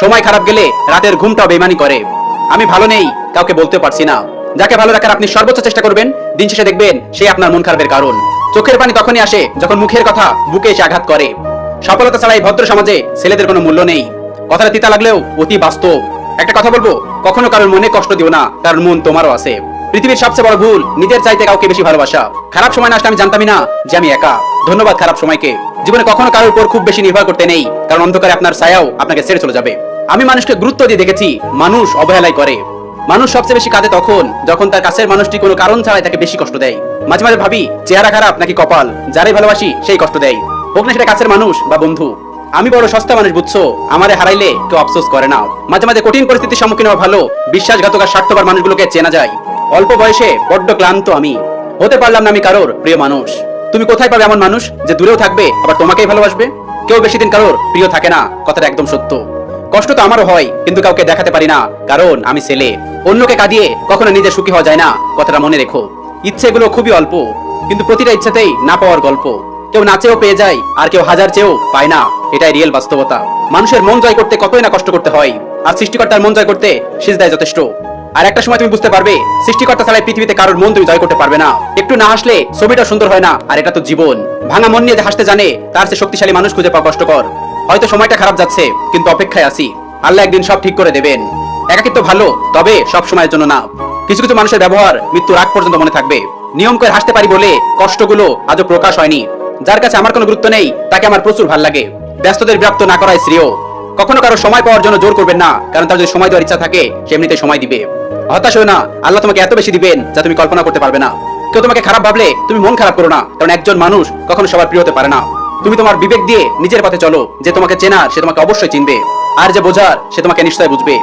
সময় খারাপ গেলে রাতের ঘুমটাও বেইমানি করে। আমি ভালো নেই, কাউকে বলতে পারছি না। যাকে ভালো রাখার আপনি সর্বোচ্চ চেষ্টা করবেন, দিন শেষে দেখবেন সেই আপনার মন খারাপের কারণ। চোখের পানি তখনই আসে যখন মুখের কথা বুকে এসে আঘাত করে। সফলতা ছাড়া এই ভদ্র সমাজে ছেলেদের কোনো মূল্য নেই। কথাটা তিতা লাগলেও অতি বাস্তব। একটা কথা বলবো, কখনো কারোর মনে কষ্ট দিও না, কারণ মন তোমারও আছে। পৃথিবীর সবচেয়ে বড় ভুল নিজের চাইতে কাউকে বেশি ভালোবাসা। খারাপ সময় না আসলে আমি জানতামই না যে আমি একা। ধন্যবাদ খারাপ সময়কে। জীবনে কখনো কারোর উপর খুব বেশি নির্ভর করতে নেই, কারণ অন্ধকারে আপনার ছায়াও আপনাকে ছেড়ে চলে যাবে। আমি মানুষকে গুরুত্ব দিয়ে দেখেছি, মানুষ অবহেলাই করে। মানুষ সবচেয়ে বেশি কাঁদে তখন যখন তার কাছের মানুষটি কোনো কারণ ছাড়াই তাকে বেশি কষ্ট দেয়। মাঝে মাঝে ভাবি, চেহারা খারাপ নাকি কপাল, যারাই ভালোবাসি সেই কষ্ট দেয়, হোক না সেটা কাছের মানুষ বা বন্ধু। আমি বড় সস্তা মানুষ, বুঝছো? আমারে হারাইলে কেউ আফসোস করে না। মাঝে মাঝে কঠিন পরিস্থিতির সম্মুখীন হওয়া ভালো। বিশ্বাসঘাতক আর স্বার্থপর মানুষগুলোকে চেনা যায়। অল্প বয়সে বড্ড ক্লান্ত আমি, হতে পারলাম না আমি কারোর প্রিয় মানুষ। তুমি কোথায় পাবে এমন মানুষ যে দূরেও থাকবে আবার তোমাকেই ভালোবাসবে? কেউ বেশি দিন কারোর প্রিয় থাকে না, কথাটা একদম সত্য। কষ্ট তো আমারও হয়, কিন্তু কাউকে দেখাতে পারি না, কারণ আমি ছেলে। অন্যকে কাঁদিয়ে কখনো নিজে সুখী হওয়া যায় না, কথাটা মনে রেখো। ইচ্ছেগুলো খুবই অল্প, কিন্তু প্রতিটা ইচ্ছেতেই না পাওয়ার গল্প। কেউ না চেয়েও পেয়ে যায়, আর কেউ হাজার চেয়েও পায় না। এটাই রিয়েল বাস্তবতা। মানুষের মন জয় করতে কতই না কষ্ট করতে হয়, আর সৃষ্টিকর্তার মন জয় করতে সিজদাই যথেষ্ট। আর একটা সময় তুমি বুঝতে পারবে, সৃষ্টিকর্তা ছাড়া পৃথিবীতে কারোর মন তুমি জয় করতে পারবে না। একটু না হাসলে ছবিটা সুন্দর হয় না, আর এটা তো জীবন। ভাঙা মন নিয়ে যে হাসতে জানে, তার চেয়ে শক্তিশালী মানুষ খুঁজে পাওয়া কষ্টকর। হয়তো সময়টা খারাপ যাচ্ছে, কিন্তু অপেক্ষায় আছি, আল্লাহ একদিন সব ঠিক করে দেবেন। একাকিত্ব ভালো, তবে সব সময়ের জন্য না। কিছু কিছু মানুষের ব্যবহার মৃত্যুর আগ পর্যন্ত মনে থাকবে। নিয়ম করে হাসতে পারি বলে কষ্টগুলো আজও প্রকাশ হয়নি। যার কাছে আমার কোনো গুরুত্ব নেই, তাকে আমার প্রচুর ভাল লাগে। ব্যস্তদের বিরক্ত না করাই শ্রেয়। কখনো কারো সময় পাওয়ার জন্য জোর করবেন না, কারণ তার যদি সময় দেওয়ার ইচ্ছা থাকে, সে এমনিতে সময় দিবে। হতাশ হও না, আল্লাহ তোমাকে এত বেশি দিবেন যা তুমি কল্পনা করতে পারবে না। কেউ তোমাকে খারাপ ভাবলে তুমি মন খারাপ করো না, কারণ একজন মানুষ কখনো সবার প্রিয় হতে পারে না। তুমি তোমার বিবেক দিয়ে নিজের পথে চলো। যে তোমাকে চেনার সে তোমাকে অবশ্যই চিনবে, আর যে বোঝার সে তোমাকে নিশ্চয় বুঝবে।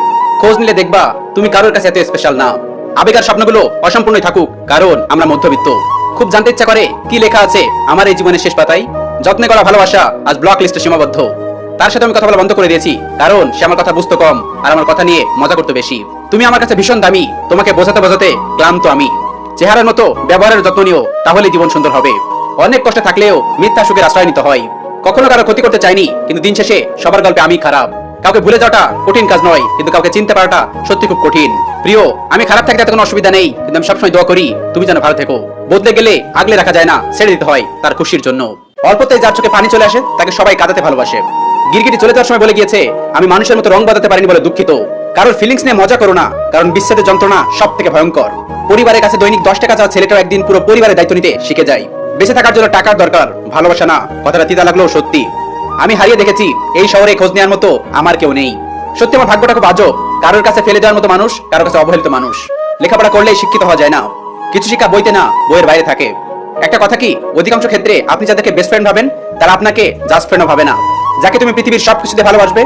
খোঁজ নিলে দেখবা তুমি কারোর কাছে এত স্পেশাল না। আবেগার স্বপ্নগুলো অসম্পূর্ণই থাকুক, কারণ আমরা মধ্যবিত্ত। খুব জানতে ইচ্ছা করে কি লেখা আছে আমার এই জীবনের শেষ পাতায়। যত্নে করা ভালোবাসা আজ ব্লক লিস্টে সীমাবদ্ধ। তার সাথে আমি কথা বলা বন্ধ করে দিয়েছি, কারণ সে আমার কথা বুঝতে কম, আর আমার কথা নিয়ে মজা করতে বেশি। তুমি আমার কাছে ভীষণ দামি, তোমাকে বোঝাতে বোঝাতে ক্লান্ত আমি। চেহারার মতো ব্যবহারের যত্ন নিও, তাহলে জীবন সুন্দর হবে। অনেক কষ্টে থাকলেও মিথ্যা সুখের আশ্রয় নিতে হয়। কখনো কারো ক্ষতি করতে চাইনি, কিন্তু দিন শেষে সবার গল্পে আমি খারাপ। কাউকে ভুলে যাওয়াটা কঠিন কাজ নয়, কিন্তু কাউকে চিনতে পারাটা সত্যি খুব কঠিন। প্রিয়, আমি খারাপ থাকতে কোনো অসুবিধা নেই, কিন্তু আমি সবসময় দোয়া করি তুমি যেন ভালো থেকো। বদলে গেলে আগলে রাখা যায় না, ছেড়ে দিতে হয় তার খুশির জন্য। অল্পতে যার চোখে পানি চলে আসে, তাকে সবাই কাঁদাতে ভালোবাসে। গিরগিটি চলে যাওয়ার সময় বলে গিয়েছে, আমি মানুষের মতো রং বাঁধাতে পারিনি বলে দুঃখিত। কারোর ফিলিংস নিয়ে মজা করো না, কারণ বিচ্ছেদের যন্ত্রণা সব থেকে ভয়ঙ্কর। পরিবারের কাছে দৈনিক 10 টাকা চাওয়া ছেলেটাও একদিন পুরো পরিবারের দায়িত্ব নিতে শিখে যায়। বেঁচে থাকার জন্য টাকার দরকার, ভালোবাসা না। কথাটা তিতা লাগলেও সত্যি। আমি হারিয়ে দেখেছি, এই শহরে খোঁজ নেওয়ার মতো আমার কেউ নেই। সত্যি আমার ভাগ্যটা খুব আজব। কারোর কাছে ফেলে দেওয়ার মতো মানুষ, কারোর কাছে অবহেলিত মানুষ। লেখাপড়া করলেই শিক্ষিত হওয়া যায় না। কিছু শিক্ষা বইতে না, বইয়ের বাইরে থাকে। একটা কথা কি, অধিকাংশ ক্ষেত্রে আপনি যাদেরকে বেস্ট ফ্রেন্ড ভাবেন, তারা আপনাকে জাস্ট ফ্রেন্ডও ভাবে না। যাকে তুমি পৃথিবীর সবকিছুতে ভালোবাসবে,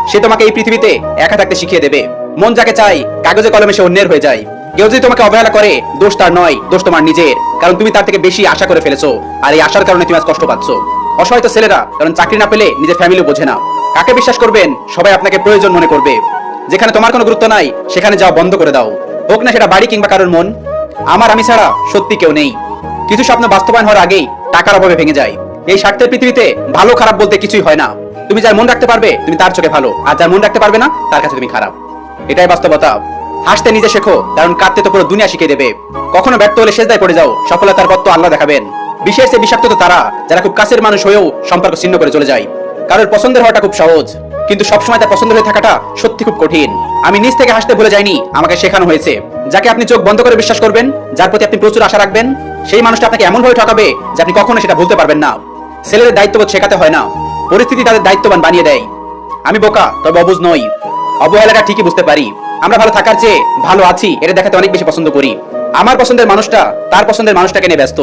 সে তোমাকে এই পৃথিবীতে একা থাকতে শিখিয়ে দেবে। মন যাকে চাই, কাগজে কলমে সে অন্যের হয়ে যায়। কেউ যদি তোমাকে অবহেলা করে, দোষ তার নয়, দোষ তোমার নিজের। কারণ তুমি তার থেকে বেশি আশা করে ফেলেছো, আর এই আশার কারণে তুমি আজ কষ্ট পাচ্ছ। অসহায় ছেলেরা কারণ চাকরি না পেলে নিজের ফ্যামিলি বোঝে না। কাকে বিশ্বাস করবেন? সবাই আপনাকে প্রয়োজন মনে করবে। যেখানে তোমার কোনো গুরুত্ব নাই, সেখানে যাওয়া বন্ধ করে দাও। হোক না সেটা বাড়ি কিংবা কারোর মন। আমি ছাড়া সত্যি কেউ নেই। কিছু স্বপ্ন বাস্তবায়ন হওয়ার আগেই টাকার অভাবে ভেঙে যায়। এই স্বার্থের পৃথিবীতে ভালো খারাপ বলতে কিছুই হয় না। তুমি যার মন রাখতে পারবে, তুমি তার চোখে ভালো, আর যার মন রাখতে পারবে না, তার কাছে তুমি খারাপ। এটাই বাস্তবতা। হাসতে নিজে শেখো, কারণ কাঁদতে তো পুরো দুনিয়া শিখিয়ে দেবে। কখনো ব্যর্থ হলে সেজদায় পড়ে যাও, সফলতার পথ তো আল্লাহ দেখাবেন। বিশেষ বিষাক্ত তো তারা, যারা খুব কাছের মানুষ হয়েও সম্পর্ক ছিন্ন করে চলে যায়। কারোর পছন্দের হওয়াটা খুব সহজ, কিন্তু সবসময় তার পছন্দ হয়ে থাকাটা সত্যি খুব কঠিন। আমি নিজ থেকে হাসতে ভুলে যাইনি, আমাকে শেখানো হয়েছে। যাকে আপনি চোখ বন্ধ করে বিশ্বাস করবেন, যার প্রতি আপনি প্রচুর আশা রাখবেন, সেই মানুষটা আপনাকে এমন ভাবে ঠকাবে যে আপনি কখনো সেটা ভুলতে পারবেন না। ছেলেদের দায়িত্ববোধ শেখাতে হয় না, পরিস্থিতি তাদের দায়িত্ববান বানিয়ে দেয়। আমি বোকা, তবে অবুঝ নই। অবহেলাটা ঠিকই বুঝতে পারি। আমরা ভালো থাকার চেয়ে ভালো আছি এটা দেখাতে অনেক বেশি পছন্দ করি। আমার পছন্দের মানুষটা তার পছন্দের মানুষটাকে নিয়ে ব্যস্ত।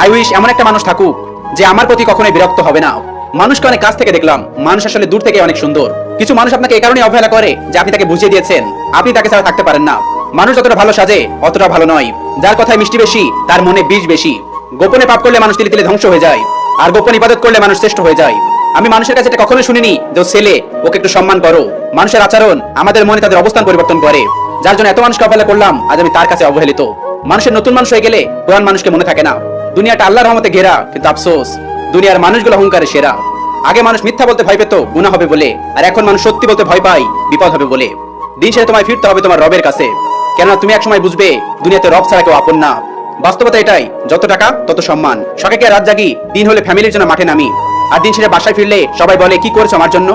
আই উইশ এমন একটা মানুষ থাকুক যে আমার প্রতি কখনোই বিরক্ত হবে না। মানুষকে অনেক কাছ থেকে দেখলাম, মানুষ আসলে দূর থেকে অনেক সুন্দর। কিছু মানুষ আপনাকে এই কারণে অবহেলা করে যে আপনি তাকে বুঝিয়ে দিয়েছেন আপনি তাকে ছাড়া থাকতে পারেন না। মানুষ যতটা ভালো সাজে অতটা ভালো নয়। যার কথায় মিষ্টি বেশি, তার মনে বিষ বেশি। গোপনে পাপ করলে মানুষ তিলে তিলে ধ্বংস হয়ে যায়, আর গোপন ইবাদত করলে মানুষ শ্রেষ্ঠ হয়ে যায়। আমি মানুষের কাছে এটা কখনোই শুনিনি যে ছেলে, ওকে একটু সম্মান করো। মানুষের আচরণ আমাদের মনে তাদের অবস্থান পরিবর্তন করে। যার জন্য এত মানুষকে অবহেলা করলাম, আজ আমি তার কাছে অবহেলিত। মানুষের নতুন মানুষ হয়ে গেলে পুরান মানুষকে মনে থাকে না। দুনিয়াটা আল্লাহর রহমতে ঘেরা, কিন্তু আফসোস দুনিয়ার মানুষগুলো অহংকারে সেরা। আগে মানুষ মিথ্যা বলতে ভয় পেত গুনাহ হবে বলে, আর এখন মানুষ সত্যি বলতে ভয় পায় বিপদ হবে বলে। দিন শেষে তোমায় ফিরতে হবে তোমার রবের কাছে, কেননা তুমি একসময় বুঝবে দুনিয়াতে রব ছাড়া কেউ আপন না। বাস্তবতা এটাই, যত টাকা তত সম্মান। সকালে রাত জাগি, দিন হলে ফ্যামিলির জন্য মাঠে নামি, আর দিন শেষে বাসায় ফিরলে সবাই বলে কি করেছো আমার জন্য।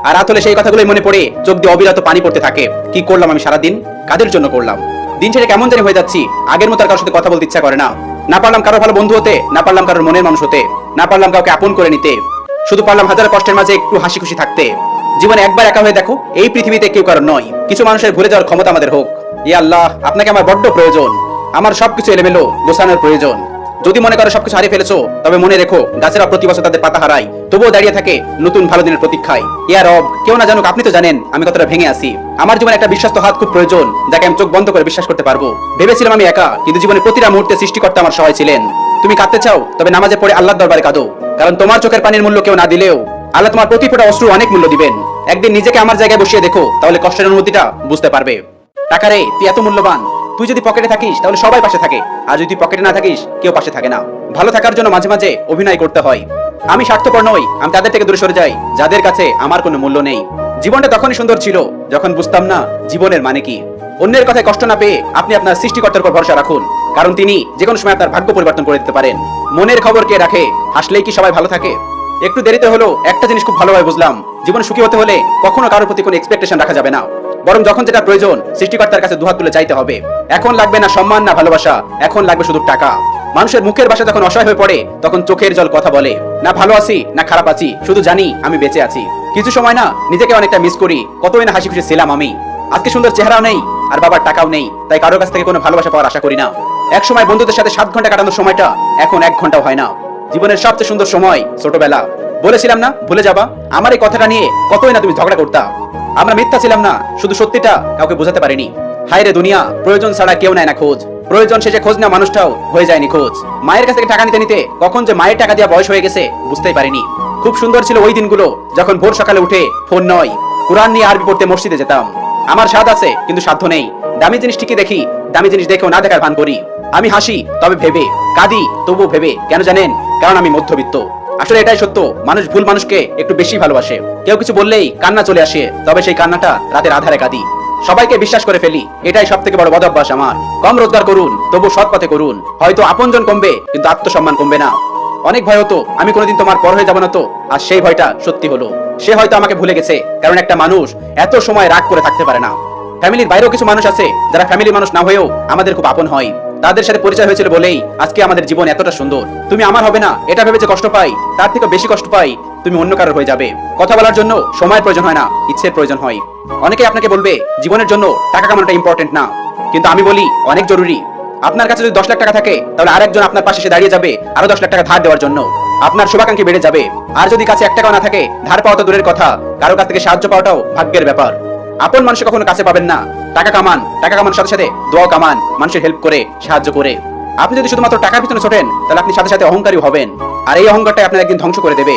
আর রাত হলে সেই কথাগুলোই মনে পড়ে, চোখ দিয়ে অবিরত পানি পড়তে থাকে। কি করলাম আমি সারাদিন, কাদের জন্য করলাম। দিন শেষে কেমন জানি হয়ে যাচ্ছি, আগের মতো আর কারোর সাথে কথা বলতে ইচ্ছা করে না। না পারলাম কারো ভালো বন্ধু হতে, না পারলাম কারোর মনের মানুষ হতে, না পারলাম কাউকে আপন করে নিতে, শুধু পারলাম হাজার কষ্টের মাঝে একটু হাসি খুশি থাকতে। জীবনে একবার একা হয়ে দেখো, এই পৃথিবীতে কেউ কারণ নয়। কিছু মানুষের ভুলে যাওয়ার ক্ষমতা আমাদের হোক। ইয়া আল্লাহ, আপনাকে আমার বড্ড প্রয়োজন। আমার সবকিছু এলোমেলো গোছানোর প্রয়োজন। যদি মনে করো সবকিছু হারিয়ে ফেলেছো, তবে মনে রেখো গাছেরা প্রতি বছর তাদের পাতা হারায়, তবুও দাঁড়িয়ে থাকে নতুন ভালো দিনের প্রতীক্ষায়। ইয়া রব, কেউ না জানুক, আপনি তো জানেন আমি কতটা ভেঙে আছি। আমার জীবনে একটা বিশ্বস্ত হাত খুব প্রয়োজন, যাকে আমি চোখ বন্ধ করে বিশ্বাস করতে পারবো। ভেবেছিলাম আমি একা, কিন্তু জীবনের প্রতিটা মুহূর্তে সৃষ্টিকর্তা আমার সহায় ছিলেন। তুমি কাঁদতে চাও, তবে নামাজে পড়ে আল্লাহর দরবারে কাঁদো, কারণ তোমার চোখের পানির মূল্য কেউ না দিলেও আল্লাহ তোমার প্রতি ফোঁটা অশ্রু অনেক মূল্য দিবেন। একদিন নিজেকে আমার জায়গায় বসিয়ে দেখো, তাহলে কষ্টের অনুভূতিটা বুঝতে পারবে। টাকারে, তুই এত মূল্যবান। তুই যদি পকেটে থাকিস তাহলে সবাই পাশে থাকে, আর যদি পকেটে না থাকিস কেউ পাশে থাকে না। ভালো থাকার জন্য মাঝে মাঝে অভিনয় করতে হয়। আমি স্বার্থপর নই, আমি তাদের থেকে দূরে সরে যাই যাদের কাছে আমার কোনো মূল্য নেই। জীবনটা তখনই সুন্দর ছিল যখন বুঝতাম না জীবনের মানে কি। অন্যের কথায় কষ্ট না পেয়ে আপনি আপনার সৃষ্টিকর্তার উপর ভরসা রাখুন, কারণ তিনি যে কোনো সময় আপনার ভাগ্য পরিবর্তন করে দিতে পারেন। মনের খবর কে রাখে, হাসলেই কি সবাই ভালো থাকে? একটু দেরিতে হলো একটা জিনিস খুব ভালোভাবে বুঝলাম, জীবনে সুখী হতে হলে কখনো কারোর প্রতি কোনো এক্সপেকটেশন রাখা যাবে না, বরং যখন যেটা প্রয়োজন সৃষ্টিকর্তার কাছে দুহাত তুলে চাইতে হবে। এখন লাগবে না সম্মান না ভালোবাসা, এখন লাগবে শুধু টাকা। মানুষের মুখের ভাষা যখন অসহায় হয়ে পড়ে, তখন চোখের জল কথা বলে। না ভালো আছি না খারাপ আছি, শুধু জানি আমি বেঁচে আছি। কিছু সময় না নিজেকে অনেকটা মিস করি, কতই না হাসি খুশি ছিলাম আমি। আজকে সুন্দর চেহারাও নেই, আর বাবার টাকাও নেই, তাই কারোর কাছ থেকে কোনো ভালোবাসা পাওয়ার আশা করি না। এক সময় বন্ধুদের সাথে 7 ঘন্টা কাটানোর সময়টা এখন 1 ঘন্টাও হয় না। জীবনের সবচেয়ে সুন্দর সময় ছোটবেলা। বলেছিলাম না ভুলে যাবা, আমার এই কথাটা নিয়ে কতই না তুমি ঝগড়া করতা। আমরা মিথ্যা ছিলাম না, শুধু সত্যিটা কাউকে বোঝাতে পারিনি। হায় রে দুনিয়া, প্রয়োজন ছাড়া কেউ নেয় না খোঁজ, প্রয়োজন শেষে খোঁজ না মানুষটাও হয়ে যায়নি খোঁজ। মায়ের কাছ থেকে টাকা নিতে নিতে কখন যে মায়ের টাকা দেওয়া বয়স হয়ে গেছে বুঝতেই পারিনি। খুব সুন্দর ছিল ওই দিনগুলো, যখন ভোর সকালে উঠে ফোন নয় কোরআন নিয়ে আরবি পড়তে মসজিদে যেতাম। আমার স্বাদ আছে কিন্তু সাধ্য নেই। দামি জিনিস ঠিকই দেখি, দামি জিনিস দেখেও না দেখার ভান করি। আমি হাসি তবে ভেবে, কাঁদি তবু ভেবে। কেন জানেন? কারণ আমি মধ্যবিত্ত। আসলে এটাই সত্য, মানুষ ভুল মানুষকে একটু বেশি ভালোবাসে। কেউ কিছু বললেই কান্না চলে আসে, তবে সেই কান্নাটা রাতের আধারে কাঁদি। সবাইকে বিশ্বাস করে ফেলি, এটাই সব থেকে বড় বদ অভ্যাস আমার। কম রোজগার করুন তবু সৎ পথে করুন, হয়তো আপনজন কমবে কিন্তু আত্মসম্মান কমবে না। অনেক ভয় হতো আমি কোনোদিন তোমার পর হয়ে যাবো না তো, আর সেই ভয়টা সত্যি হলো। সে হয়তো আমাকে ভুলে গেছে, কারণ একটা মানুষ এত সময় রাগ করে থাকতে পারে না। ফ্যামিলির বাইরেও কিছু মানুষ আছে যারা ফ্যামিলির মানুষ না হয়েও আমাদের খুব আপন হয়। তাদের সাথে পরিচয় হয়েছিল বলেই আজকে আমাদের জীবন এতটা সুন্দর। তুমি আমার হবে না এটা ভেবে যে কষ্ট পাই, তার থেকে বেশি কষ্ট পাই তুমি অন্য কারোর হয়ে যাবে। কথা বলার জন্য সময়ের প্রয়োজন হয় না, ইচ্ছের প্রয়োজন হয়। অনেকে আপনাকে বলবে জীবনের জন্য টাকা কামানোটা ইম্পর্টেন্ট না, কিন্তু আমি বলি অনেক জরুরি। আপনার কাছে যদি 10 লাখ টাকা থাকে, তাহলে আরেকজন আপনার পাশে এসে দাঁড়িয়ে যাবে আরো 10 লাখ টাকা ধার দেওয়ার জন্য। আপনার শুভাকাঙ্ক্ষী বেড়ে যাবে। আর যদি কাছে 1 টাকাও না থাকে, ধার পাওয়া তো দূরের কথা, কারো কাছ থেকে সাহায্য পাওয়াটাও ভাগ্যের ব্যাপার। আপন মানুষ কখনো কাছে পাবেন না। টাকা কামান, টাকা কামানোর সাথে সাথে দোয়া কামান, মানুষের হেল্প করে সাহায্য করে। আপনি যদি শুধুমাত্র টাকার পিছনে ছোটেন, তাহলে আপনি সাথে সাথে অহংকারী হবেন, আর এই অহংকারটাই আপনার একদিন ধ্বংস করে দেবে।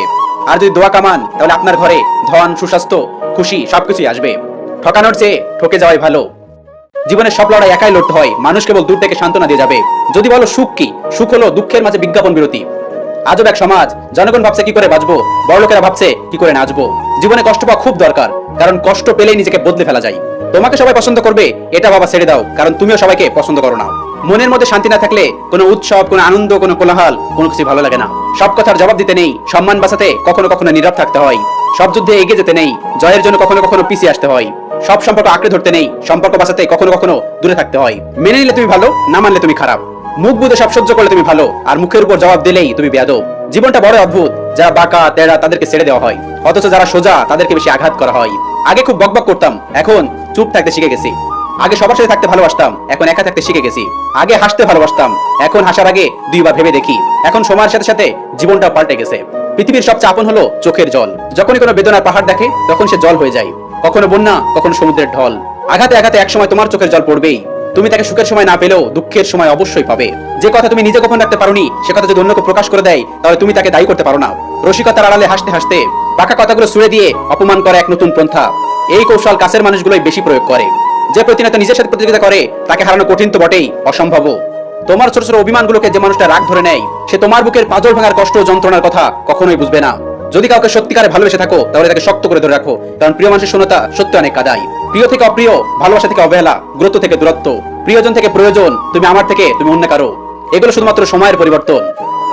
আর যদি দোয়া কামান, তাহলে আপনার ঘরে ধন, সুস্বাস্থ্য, খুশি সবকিছুই আসবে। ঠকানোর চেয়ে ঠকে যাওয়াই ভালো। জীবনের সব লড়াই একাই লড়তে হয়, মানুষ কেবল দূর থেকে সান্ত্বনা দিয়ে যাবে। যদি বলো সুখ কি, সুখ হলো দুঃখের মাঝে বিজ্ঞাপন বিরতি। আজব এক সমাজ, জনগণ ভাবছে কি করে বাঁচবো, বড়লোকেরা ভাবছে কি করে নাচবো। জীবনে কষ্ট পাওয়া খুব দরকার, কারণ কষ্ট পেলেই নিজেকে বদলে ফেলা যায়। তোমাকে সবাই পছন্দ করবে এটা বাবা ছেড়ে দাও, কারণ তুমিও সবাইকে পছন্দ করো না। মনের মধ্যে শান্তি না থাকলে কোনো উৎসব, কোনো আনন্দ, কোনো কোলাহল, কোনো কিছু ভালো লাগে না। সব কথার জবাব দিতে নেই, সম্মান বাঁচাতে কখনো কখনো নীরব থাকতে হয়। সব যুদ্ধে এগিয়ে যেতে নেই, জয়ের জন্য কখনো কখনো পিছিয়ে আসতে হয়। সব সম্পর্ক আঁকড়ে ধরতে নেই, সম্পর্ক বাঁচাতে কখনো কখনো দূরে থাকতে হয়। মেনে নিলে তুমি ভালো, না মানলে তুমি খারাপ। মুখ বুঝে সব সহ্য করলে তুমি ভালো, আর মুখের উপর জবাব দিলেই তুমি বেয়াদব। জীবনটা বড় অদ্ভুত, যারা বাঁকা তেড়া তাদেরকে ছেড়ে দেওয়া হয়, অথচ যারা সোজা তাদেরকে বেশি আঘাত করা হয়। আগে খুব বকবক করতাম, এখন চুপ থাকতে শিখে গেছি। আগে সবার সাথে থাকতে ভালোবাসতাম, এখন একা থাকতে শিখে গেছি। আগে হাসতে ভালোবাসতাম, এখন হাসার আগে 2 বার ভেবে দেখি। এখন সময়ের সাথে সাথে জীবনটা পাল্টে গেছে। পৃথিবীর সবচেয়ে আপন হলো চোখের জল। যখনই কোনো বেদনার পাহাড় দেখে, তখন সে জল হয়ে যায়। কখনো বন্যা, কখনো সমুদ্রের ঢল। আঘাতে আঘাতে একসময় তোমার চোখের জল পড়বেই। তুমি তাকে সুখের সময় না পেলেও দুঃখের সময় অবশ্যই পাবে। যে কথা তুমি নিজে গোপন রাখতে পারোনি, সে কথা যদি অন্যকে প্রকাশ করে দেয়, তাহলে তুমি তাকে দায়ী করতে পারো না। রসিকতার আড়ালে হাসতে হাসতে পাকা কথাগুলো ছুড়ে দিয়ে অপমান করা এক নতুন পন্থা। এই কৌশল কাছের মানুষগুলোই বেশি প্রয়োগ করে। যে প্রতিনিয়ত নিজের সাথে প্রতিযোগিতা করে, তাকে হারানো কঠিন তো বটেই, অসম্ভব। তোমার ছোট ছোট অভিমানগুলোকে যে মানুষটা রাগ ধরে নেয়, সে তোমার বুকের পাঁজর ভাঙার কষ্ট ও যন্ত্রণার কথা কখনোই বুঝবে না। যদি কাউকে সত্যিকারে ভালোবেসে থাকো তাহলে তাকে শক্ত করে ধরে রাখো, কারণ প্রিয় মানুষের শূন্যতা সত্যি অনেক কাদায়। প্রিয় থেকে অপ্রিয়, ভালোবাসা থেকে অবহেলা, দূরত্ব থেকে দূরত্ব, প্রিয়জন থেকে প্রয়োজন, তুমি আমার থেকে তুমি অন্য কারো, এগুলো শুধুমাত্র সময়ের পরিবর্তন।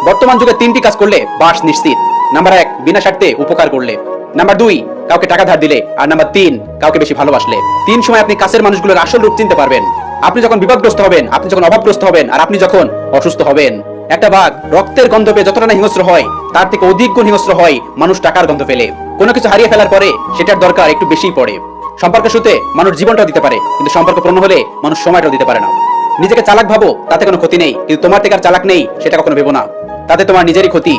বর্তমান যুগে 3টি কাজ করলে বাস নিশ্চিত। নাম্বার 1, বিনা স্বার্থে উপকার করলে। নাম্বার 2, কাউকে টাকা ধার দিলে। আর নাম্বার 3, কাউকে বেশি ভালোবাসলে। 3 সময় আপনি কাছের মানুষগুলোর আসল রূপ চিনতে পারবেন। আপনি যখন বিপদগ্রস্ত হবেন, আপনি যখন অভাবগ্রস্ত হবেন, আর আপনি যখন অসুস্থ হবেন। একটা বাঘ রক্তের গন্ধ পেয়ে যতটা না হিংস্র হয়, তার থেকে অধিক গুণ হিংস্র হয় মানুষ টাকার গন্ধ পেলে। কোনো কিছু হারিয়ে ফেলার পরে সেটার দরকার একটু বেশিই পড়ে। সম্পর্কের শুরুতে মানুষ জীবনটাও দিতে পারে, কিন্তু সম্পর্ক পূর্ণ হলে মানুষ সময়টাও দিতে পারে না। নিজেকে চালাক ভাবো, তাতে কোনো ক্ষতি নেই, কিন্তু তোমার থেকে আর চালাক নেই সেটা কখনো ভেবো না, তাতে তোমার নিজেরই ক্ষতি।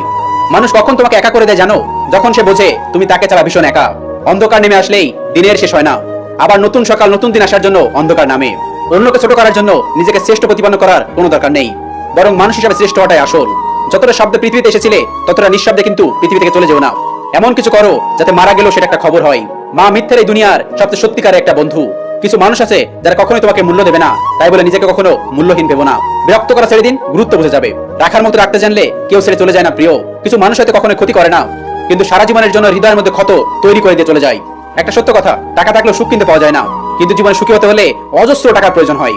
মানুষ কখন তোমাকে একা করে দেয় জানো? যখন সে বোঝে তুমি তাকে ছাড়া ভীষণ একা। অন্ধকার নেমে আসলেই দিনের শেষ হয় না, আবার নতুন সকাল নতুন দিন আসার জন্য অন্ধকার নামে। অন্যকে ছোট করার জন্য নিজেকে শ্রেষ্ঠ প্রতিপন্ন করার কোনো দরকার নেই, বরং মানুষ হিসাবে শ্রেষ্ঠ হওয়াটাই আসল। যতটা শব্দ পৃথিবীতে এসেছিলে ততটা নিঃশব্দে কিন্তু পৃথিবী থেকে চলে যেও না। এমন কিছু করো যাতে মারা গেলেও সেটা একটা খবর হয়। মা মিথ্যের এই দুনিয়ার সবচেয়ে সত্যিকারের একটা বন্ধু। কিছু মানুষ আছে যারা কখনোই তোমাকে মূল্য দেবে না, তাই বলে নিজেকে কখনো মূল্যহীন ভেবো না। বিরক্ত করা ছেড়ে দিন, গুরুত্ব বুঝে যাবে। রাখার মতো রাখতে জানলে কেউ ছেড়ে চলে যায় না প্রিয়। কিছু মানুষ হয়তো কখনো ক্ষতি করে না, কিন্তু সারা জীবনের জন্য হৃদয়ের মধ্যে ক্ষত তৈরি করে দিয়ে চলে যায়। একটা সত্য কথা, টাকা থাকলেও সুখ কিনতে পাওয়া যায় না, কিন্তু জীবনে সুখী হতে হলে অজস্র টাকার প্রয়োজন হয়।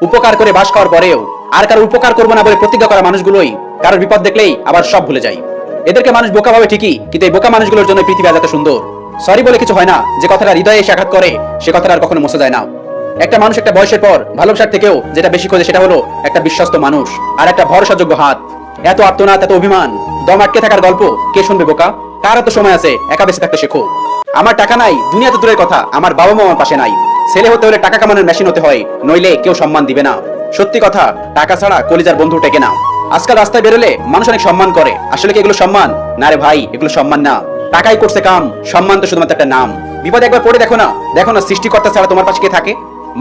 উপকার করে বাস খাওয়ার পরেও আর কারো উপকার করবো না বলে প্রতিজ্ঞা করা মানুষগুলোই কারোর বিপদ দেখলেই আবার সব ভুলে যায়। এদেরকে মানুষ বোকা ভাবে ঠিকই, কিন্তু এই বোকা মানুষগুলোর জন্য পৃথিবী আজ এত সুন্দর। সরি বলে কিছু হয় না, যে কথাটা হৃদয়ে এসে আঘাত করে সে কথাটা আর কখনো মুছে যায় না। একটা মানুষ একটা বয়সের পর ভালোবাসার থেকেও যেটা বেশি খোঁজে সেটা হলো একটা বিশ্বস্ত মানুষ আর একটা ভরসাযোগ্য হাত। এত আত্মনাদ, এত অভিমান, দম আটকে থাকার গল্প কে শুনবে বোকা? কার এত সময় আছে? একা বেঁচে থাকতে শেখো। আমার টাকা নাই, দুনিয়া তো দূরের কথা, আমার বাবা মা আমার পাশে নাই। ছেলে হতে হলে টাকা কামানোর মেশিন হতে হয়, নইলে কেউ সম্মান দিবে না। সত্যি কথা, টাকা ছাড়া কলিজার বন্ধু টেকে না। আজকাল রাস্তায় বেরোলে মানুষ অনেক সম্মান করে, আসলে কি এগুলো সম্মান? না রে ভাই, এগুলো সম্মান না। টাকাই করছে কাম, সম্মান তো শুধুমাত্র একটা নাম। বিপদে একবার পড়ে দেখো না, দেখো না সৃষ্টিকর্তা ছাড়া তোমার পাশে কে থাকে?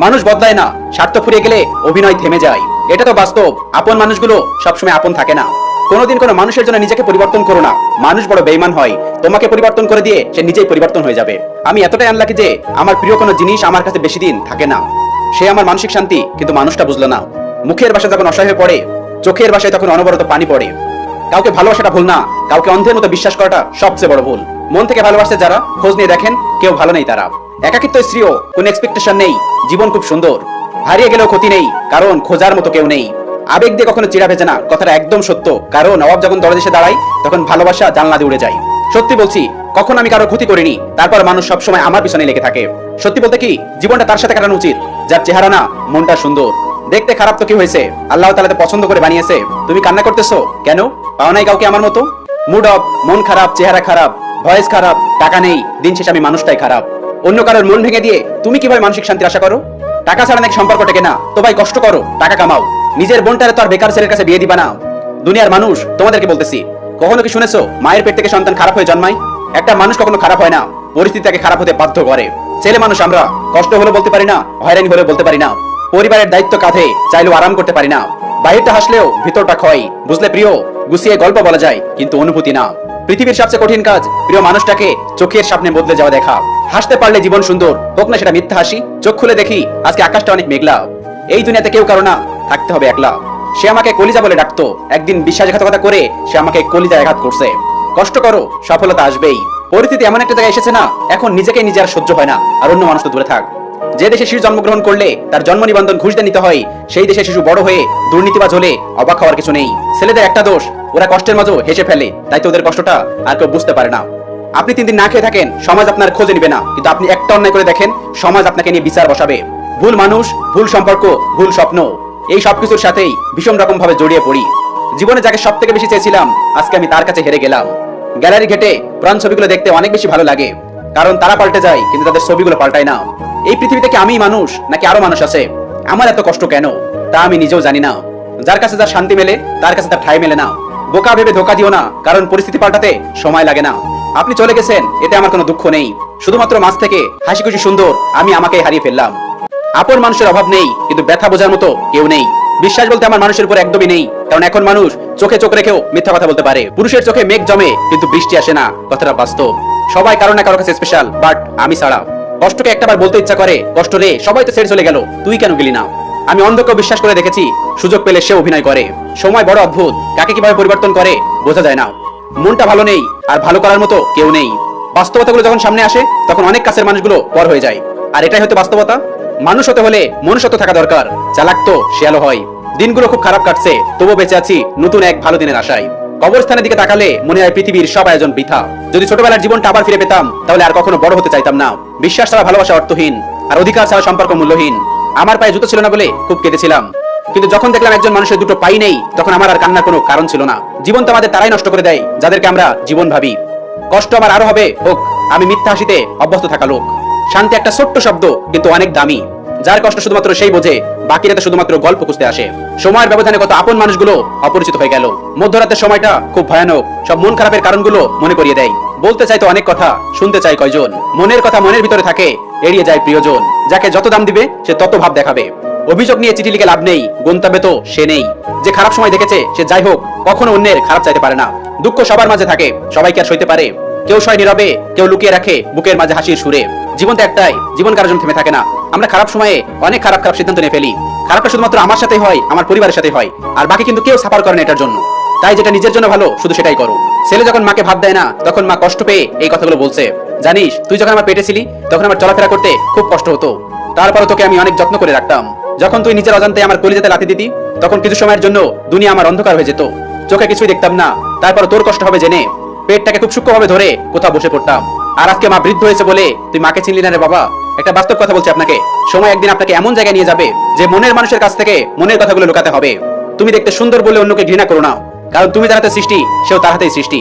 মানুষ বদলায় না, স্বার্থ ফুরিয়ে গেলে অভিনয় থেমে যায়। এটা তো বাস্তব। আপন মানুষগুলো সবসময় আপন থাকে না। কোনোদিন কোনো মানুষের জন্য নিজেকে পরিবর্তন করো না, মানুষ বড় বেঈমান হয়। তোমাকে পরিবর্তন করে দিয়ে সে নিজেই পরিবর্তন হয়ে যাবে। আমি এতটাই আনলাকি যে আমার প্রিয় কোনো জিনিস আমার কাছে বেশি দিন থাকে না। সে আমার মানসিক শান্তি, কিন্তু মানুষটা বুঝলো না। মুখের ভাষা যখন অসহায় হয়ে পড়ে, চোখের ভাষায় তখন অনবরত পানি পড়ে। কাউকে ভালোবাসাটা ভুল না, কাউকে অন্ধের মতো বিশ্বাস করাটা সবচেয়ে বড় ভুল। মন থেকে ভালোবাসতে যারা, খোঁজ নিয়ে দেখেন কেউ ভালো নেই তারা। একাকিত্ব স্ত্রীও কোনো এক্সপেকটেশন নেই, জীবন খুব সুন্দর। হারিয়ে গেলেও ক্ষতি নেই, কারণ খোঁজার মতো কেউ নেই। আবেগ দিয়ে কখনো চিড়া ভেজে না, কথাটা একদম সত্য। কারণ অভাব যখন দরজা এসে দাঁড়ায় তখন ভালোবাসা জানলা দিয়ে উড়ে যায়। সত্যি বলছি, কখন আমি কারো ক্ষতি করিনি, তারপর মানুষ সবসময় আমার পিছনে লেগে থাকে। সত্যি বলতে কি, জীবনটা তার সাথে কাটানো উচিত যার চেহারা না, মনটা সুন্দর। দেখতে খারাপ তো কি হয়েছে, আল্লাহ তাআলা তো পছন্দ করে বানিয়েছে। তুমি কান্না করতেছো কেন? পাও নাই কাউকে আমার মতো? মুড অফ, মন খারাপ, চেহারা খারাপ, ভয়েস খারাপ, টাকা নেই, দিন শেষে আমি মানুষটাই খারাপ। অন্য কারোর মন ভেঙে দিয়ে তুমি কিভাবে মানসিক শান্তির আশা করো? টাকা ছাড়া নাকি সম্পর্ক টেকে না? তো ভাই কষ্ট করো, টাকা কামাও। নিজের বোনটারে তো আর বেকার ছেলের কাছে বিয়ে দিবা না। দুনিয়ার মানুষ, তোমাদেরকে বলতেছি, কখনো কি শুনেছো মায়ের পেট থেকে সন্তান খারাপ হয়ে জন্মায়? একটা মানুষ কখনো খারাপ হয় না, পরিস্থিতি তাকে খারাপ হতে বাধ্য করে। ছেলে মানুষ আমরা, কষ্ট হলে বলতে পারি না, হয়রানি হলে বলতে পারি না, পরিবারের দায়িত্ব কাঁধে চাইলেও আরাম করতে পারি না। বাইরেটা হাসলেও ভিতরটা ক্ষয়, বুঝলে প্রিয়? গুছিয়ে গল্প বলা যায়, কিন্তু অনুভূতি না। পৃথিবীর সবচেয়ে কঠিন কাজ প্রিয় মানুষটাকে চোখের সামনে বদলে যাওয়া দেখা। হাসতে পারলে জীবন সুন্দর, হোক না সেটা মিথ্যা হাসি। চোখ খুলে দেখি আজকে আকাশটা অনেক মেঘলা। এই দুনিয়াতে কেউ কারো না, থাকতে হবে একলা। সে আমাকে কলিজা বলে ডাকতো, একদিন বিশ্বাসঘাতকতা করে সে আমাকে কলিজায় আঘাত করছে। কষ্ট করো, সফলতা আসবেই। পরিস্থিতি এমন একটা জায়গায় এসেছে না, এখন নিজেকে নিজে আর সহ্য হয় না, আর অন্য মানুষ তো দূরে থাক। যে দেশে শিশু জন্মগ্রহণ করলে তার জন্ম নিবন্ধন ঘুষ দিয়ে নিতে হয়, সেই দেশে শিশু বড় হয়ে দুর্নীতিবাজ হলে অবাক হওয়ার কিছু নেই। ছেলেদের একটা দোষ, ওরা কষ্টের মাঝেও হেসে ফেলে, তাই তো ওদের কষ্টটা আর কেউ বুঝতে পারে না। আপনি 3 দিন না খেয়ে থাকেন, সমাজ আপনার খোঁজে নিবে না, কিন্তু আপনি একটা অন্যায় করে দেখেন, সমাজ আপনাকে নিয়ে বিচার বসাবে। ভুল মানুষ, ভুল সম্পর্ক, ভুল স্বপ্ন, এই সবকিছুর সাথেই ভীষণ রকম ভাবে জড়িয়ে পড়ি। জীবনে যাকে সব থেকে বেশি চেয়েছিলাম, আজকে আমি তার কাছে হেরে গেলাম। গ্যালারি ঘেটে পুরান ছবিগুলো দেখতে অনেক বেশি ভালো লাগে, কারণ তারা পাল্টে যায় কিন্তু তাদের ছবিগুলো পাল্টায় না। এই পৃথিবীতে কি আমি মানুষ নাকি আরো মানুষ আছে? আমার এত কষ্ট কেন, তা আমি নিজেও জানি না। যার কাছে যার শান্তি মেলে, তার কাছে তার ঠাঁই মেলে না। বোকা ভেবে ধোকা দিও না, কারণ পরিস্থিতি পাল্টাতে সময় লাগে না। আপনি চলে গেছেন, এতে আমার কোনো দুঃখ নেই। শুধুমাত্র মাঝ থেকে হাসি খুশি সুন্দর আমি আমাকে হারিয়ে ফেললাম। আপন মানুষের অভাব নেই, কিন্তু ব্যথা বোঝার মতো কেউ নেই। বিশ্বাস বলতে আমার মানুষের উপর একদমই নেই, কারণ এখন মানুষ চোখে চোখ রেখেও মিথ্যা কথা বলতে পারে। পুরুষের চোখে মেঘ জমে কিন্তু বৃষ্টি আসে না, কথাটা বাস্তব। সবাই কারো না কারো কাছে স্পেশাল, বাট আমি ছাড়া। কষ্টকে একটাবার বলতে ইচ্ছা করে, কষ্ট রে, সবাই তো ছেড়ে চলে গেল, তুই কেন গেলি না? আমি অন্ধকেও বিশ্বাস করে দেখেছি, সুযোগ পেলে সে অভিনয় করে। সময় বড় অদ্ভুত, কাকে কিভাবে পরিবর্তন করে বোঝা যায় না। মনটা ভালো নেই, আর ভালো করার মতো কেউ নেই। বাস্তবতাগুলো যখন সামনে আসে তখন অনেক কাছের মানুষগুলো পর হয়ে যায়। আর এটাই হয়তো বাস্তবতা। মানুষ হতে হলে মনুষ্যত্ব থাকা দরকার। চালাক তো শেয়ালও হয়। দিনগুলো খুব খারাপ কাটছে, তবুও বেঁচে আছি নতুন এক ভালো দিনের আশায়। কবরস্থানের দিকে তাকালে মনে হয় পৃথিবীর সব আয়োজন বৃথা। যদি ছোটবেলার জীবনটা আবার ফিরে পেতাম তাহলে আর কখনো বড় হতে চাইতাম না। বিশ্বাস ছাড়া ভালোবাসা অর্থহীন, আর অধিকার ছাড়া সম্পর্ক মূল্যহীন। আমার পায়ে জুতো ছিল না বলে খুব কেঁদেছিলাম, কিন্তু যখন দেখলাম একজন মানুষের দুটো পাই নেই তখন আমার আর কান্নার কোনো কারণ ছিল না। জীবন তো আমাদের তারাই নষ্ট করে দেয় যাদেরকে আমরা জীবন ভাবি। কষ্ট আমার আরো হবে হোক, আমি মিথ্যা হাসিতে অভ্যস্ত থাকা লোক। শান্তি একটা ছোট্ট শব্দ, কিন্তু অনেক দামি। যার কষ্ট শুধুমাত্র সেই বোঝে, বাকিরা তো শুধুমাত্র গল্প খুঁজতে আসে। সময়ের ব্যবধানে কত আপন মানুষগুলো অপরিচিত হয়ে গেল। মধ্যরাতের সময়টা খুব ভয়ানক, সব মন খারাপের কারণগুলো মনে করিয়ে দেয়। বলতে চাই তো অনেক কথা, শুনতে চাই কয়জন? মনের কথা মনের ভিতরে থাকে, এড়িয়ে যায় প্রিয়জন। যাকে যত দাম দিবে সে তত ভাব দেখাবে। অভিযোগ নিয়ে চিঠি লিখে লাভ নেই, গন্তব্যে তো সে নেই। যে খারাপ সময় দেখেছে সে যাই হোক কখনো অন্যের খারাপ চাইতে পারে না। দুঃখ সবার মাঝে থাকে, সবাই কি আর সইতে পারে? কেউ সয় নীরবে, কেউ লুকিয়ে রাখে বুকের মাঝে হাসির সুরে। জীবন তো একটাই, জীবন কারোর জন্য থেমে থাকে না। আমরা খারাপ সময়ে অনেক খারাপ খারাপ সিদ্ধান্ত নিয়ে ফেলি। খারাপটা শুধুমাত্র আমার সাথে হয়, আমার পরিবারের সাথে হয়, আর বাকি কিন্তু কেউ সাফার করে না এটার জন্য। তাই যেটা নিজের জন্য ভালো শুধু সেটাই করো। ছেলে যখন মাকে ভাত দেয় না তখন মা কষ্ট পেয়ে এই কথাগুলো বলছে, জানিস তুই যখন আমার পেটে ছিলি তখন আমার চলাফেরা করতে খুব কষ্ট হতো, তারপরে তোকে আমি অনেক যত্ন করে রাখতাম। যখন তুই নিজের অজান্তে আমার কলিজাতে লাথি দিতি তখন কিছু সময়ের জন্য দুনিয়া আমার অন্ধকার হয়ে যেত, চোখে কিছুই দেখতাম না। তারপর তোর কষ্ট হবে জেনে পেটটাকে খুব সূক্ষ্মভাবে ধরে কোথাও বসে পড়তাম। আর আজকে মা বৃদ্ধ হয়েছে বলে তুই মাকে চিনলি না রে বাবা। একটা বাস্তব কথা বলছি আপনাকে, সময় একদিন আপনাকে এমন জায়গায় নিয়ে যাবে যে মনের মানুষের কাছ থেকে মনের কথাগুলো লুকাতে হবে। তুমি দেখতে সুন্দর বলে অন্যকে ঘৃণা করো না, কারণ তুমি যার হাতে সৃষ্টি সেও তার হাতেই সৃষ্টি।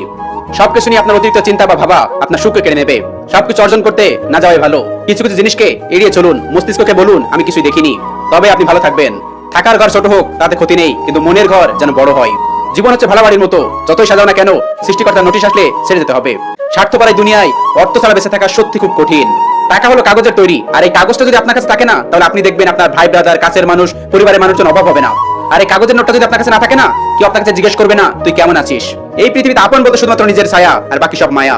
সবকিছু নিয়ে আপনার অতিরিক্ত চিন্তা বা ভাবা আপনার সুখকে কেড়ে নেবে। সবকিছু অর্জন করতে না যাওয়াই ভালো। কিছু কিছু জিনিসকে এড়িয়ে চলুন, মস্তিষ্ককে বলুন আমি কিছুই দেখিনি, তবে আপনি ভালো থাকবেন। থাকার ঘর ছোট হোক তাতে ক্ষতি নেই, কিন্তু মনের ঘর যেন বড় হয়। জীবন হচ্ছে ভালো বাড়ির মতো, যতই সাজাও না কেন সৃষ্টিকর্তার নোটিশ আসলে ছেড়ে যেতে হবে। স্বার্থপর এই দুনিয়ায় অর্থ ছাড়া বেঁচে থাকা সত্যি খুব কঠিন। টাকা হলো কাগজের তৈরি, আর এই কাগজটা যদি আপনার কাছে থাকে না তাহলে আপনি দেখবেন আপনার ভাই ব্রাদার, কাছের মানুষ, পরিবারের মানুষজন অভাব হবে না। আর এই কাগজের নোটটা যদি আপনার কাছে না থাকে না, কেউ আপনার কাছে জিজ্ঞেস করবে না তুই কেমন আছিস। এই পৃথিবীতে আপন বলতে শুধুমাত্র নিজের ছায়া, আর বাকি সব মায়া।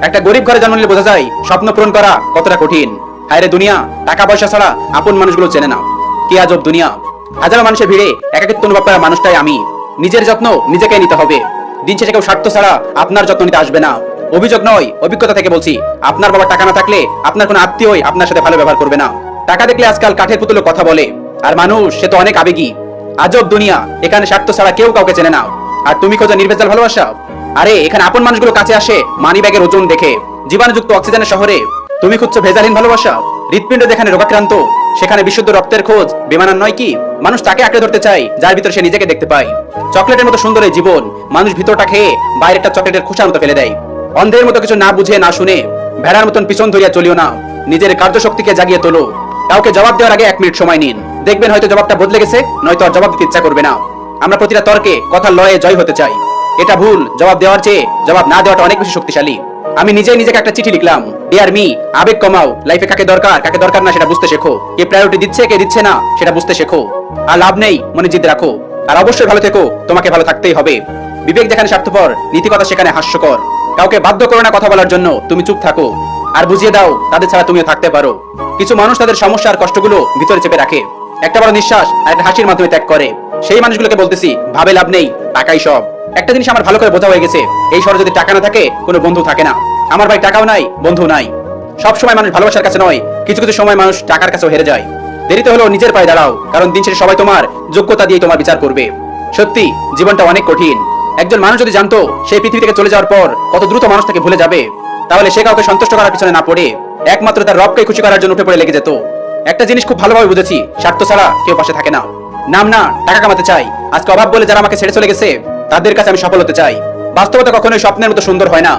একটা গরিব ঘরে জন্ম নিলে বোঝা যায় স্বপ্ন পূরণ করা কতটা কঠিন। হায়রে দুনিয়া, টাকা পয়সা ছাড়া আপন মানুষগুলো চেনে না। কি আজব দুনিয়া, হাজারো মানুষের ভিড়ে একাকিত্ব অনুভব করা মানুষটাই আমি। নিজের যত্ন নিজেকে নিতে হবে। দিন শেষে কেউ স্বার্থ ছাড়া আপনার যত্ন নিতে আসবে না। অভিযোগ নয়, অভিজ্ঞতা থেকে বলছি। আপনার বাবা টাকা না থাকলে আপনার কোনো আত্মীয়ই আপনার সাথে ভালো ব্যবহার করবে না। টাকা দেখলে আজকাল কাঠের পুতুলো কথা বলে, আর মানুষ সে তো অনেক আবেগী। আজব দুনিয়া, এখানে স্বার্থ ছাড়া কেউ কাউকে চেনে না। আর তুমি খোঁজো নির্ভেজাল ভালোবাসা? আরে এখানে আপন মানুষগুলো কাছে আসে মানি ব্যাগের ওজন দেখে, জীবাণুযুক্ত অক্সিজেনের শহরে। তুমি খুঁজছো ভেজালহীন ভালোবাসা? হৃৎপিণ্ড যেখানে রোগাক্রান্ত সেখানে বিশুদ্ধ রক্তের খোঁজ বেমানান নয় কি? মানুষ তাকে আঁকড়ে ধরতে চায় যার ভিতর সে নিজেকে দেখতে পায়। চকলেটের মতো সুন্দর এই জীবন, মানুষ ভিতরটা খেয়ে বাইরেটা চকলেটের খোসার মতো ফেলে দেয়। অন্ধের মতো কিছু না বুঝে না শুনে ভেড়ার মতন পিছন ধরিয়া চলিও না। নিজের কার্যশক্তিকে জাগিয়ে তোলো। কাউকে জবাব দেওয়ার আগে 1 মিনিট সময় নিন, দেখবেন হয়তো জবাবটা বদলে গেছে, নয়তো আর জবাব দিতে ইচ্ছা করবে না। আমরা প্রতিটা তর্কে কথার লড়াইয়ে জয় হতে চাই। এটা ভুল। জবাব দেওয়ার চেয়ে জবাব না দেওয়াটা অনেক বেশি শক্তিশালী। আমি নিজেই নিজেকে একটা চিঠি লিখলাম, ডিয়ার মি, আবেগ কমাও। লাইফে কাকে দরকার কাকে দরকার না সেটা বুঝতে শেখো। কে প্রায়োরিটি দিচ্ছে কে দিচ্ছে না সেটা বুঝতে শেখো। আর লাভ নেই মনে জিদ রাখো। আর অবশ্যই ভালো থেকো, তোমাকে ভালো থাকতেই হবে। বিবেক যেখানে স্বার্থপর, নীতিকথা সেখানে হাস্যকর। কাউকে বাধ্য করো না কথা বলার জন্য, তুমি চুপ থাকো। আর বুঝিয়ে দাও তাদের ছাড়া তুমিও থাকতে পারো। কিছু মানুষ তাদের সমস্যা আর কষ্টগুলো ভিতরে চেপে রাখে, একটা বড় নিঃশ্বাস আর একটা হাসির মাধ্যমে ত্যাগ করে। সেই মানুষগুলোকে বলতেছি ভাবে লাভ নেই, টাকাই সব। একটা জিনিস আমার ভালো করে বোঝা হয়ে গেছে, এই শহরে যদি টাকা না থাকে কোনো বন্ধু থাকে না। আমার ভাই টাকাও নাই, বন্ধু নাই। সব সময় মানুষ ভালোবাসার কাছে নয়, কিছু কিছু সময় মানুষ টাকার কাছেও হেরে যায়। দেরিতে হলেও নিজের পায়ে দাঁড়াও, কারণ দিন শেষে সবাই তোমার যোগ্যতা দিয়ে তোমার বিচার করবে। সত্যি জীবনটা অনেক কঠিন। একজন মানুষ যদি জানতো সেই পৃথিবী থেকে চলে যাওয়ার পর কত দ্রুত মানুষ তাকে ভুলে যাবে, তাহলে সে কাউকে সন্তুষ্ট করার পিছনে না পড়ে একমাত্র তার রবকে খুশি করার জন্য উঠে পড়ে লেগে যেত। একটা জিনিস খুব ভালোভাবে বুঝেছি, স্বার্থ ছাড়া কেউ পাশে থাকে না। নাম না টাকা কামাতে চাই, আজকে অভাব বলে যারা আমাকে ছেড়ে চলে গেছে তাদের কাছে আমি সফল হতে চাই। বাস্তবতা কখনোই স্বপ্নের মতো সুন্দর হয় না,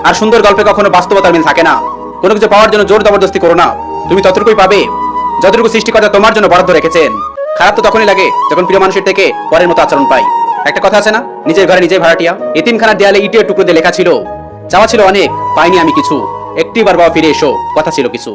আর সুন্দর গল্পে কখনো বাস্তবতার মিল থাকে না। কোনো কিছু পাওয়ার জন্য জোর জবরদস্তি করো না, তুমি ততটুকুই পাবে যতটুকু সৃষ্টিকর্তা তোমার জন্য বরাদ্দ রেখেছেন। খারাপ তো তখনই লাগে যখন প্রিয় মানুষের থেকে পরের মতো আচরণ পাই। একটা কথা আছে না, নিজের ঘরে নিজেই ভাড়াটিয়া। এতিমখানার দেয়ালে ইটের টুকরো দিয়ে লেখা ছিল, চাওয়া ছিল অনেক, পাইনি আমি কিছু, একটিবার বাবা ফিরে এসো, কথা ছিল কিছু।